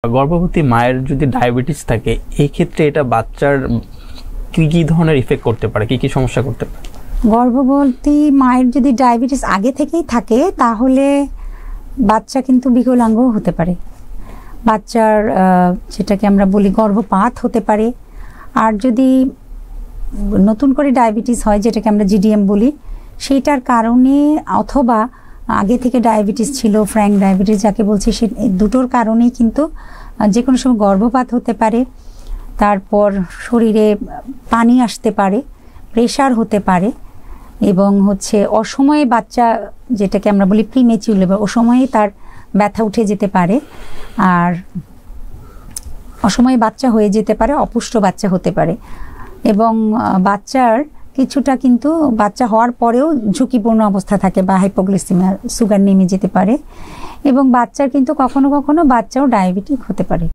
গর্ভবতী মায়ের যদি ডায়াবেটিস থাকে এই ক্ষেত্রে এটা বাচ্চার কি কি ধরনের ইফেক্ট করতে পারে, কি কি সমস্যা করতে পারে? গর্ভবতী মায়ের যদি ডায়াবেটিস আগে থেকেই থাকে তাহলে বাচ্চা কিন্তু বিকলাঙ্গ হতে পারে। বাচ্চার যেটাকে আমরা বলি গর্ভপাত হতে পারে। আর যদি নতুন করে ডায়াবেটিস হয় যেটাকে আমরা জিডিএম বলি, সেইটার কারণে অথবা আগে থেকে ডায়াবেটিস ছিল, ফ্র্যাঙ্ক ডায়াবেটিস যাকে বলছি, সে দুটোর কারণেই কিন্তু যে কোনো সময় গর্ভপাত হতে পারে। তারপর শরীরে পানি আসতে পারে, প্রেশার হতে পারে এবং অসময়ে বাচ্চা যেটাকে আমরা বলি প্রিমেচিউর লেবার, অসময়ে তার ব্যথা উঠে যেতে পারে আর অসময়ে বাচ্চা হয়ে যেতে পারে, অপুষ্ট বাচ্চা হতে পারে। এবং বাচ্চার কিছুটা কিন্তু বাচ্চা হওয়ার পরেও ঝুঁকিপূর্ণ অবস্থা থাকে বা হাইপোগ্লাইসেমিয়া, সুগার নেমে যেতে পারে এবং বাচ্চার কিন্তু কখনো কখনো বাচ্চাও ডায়াবেটিক হতে পারে।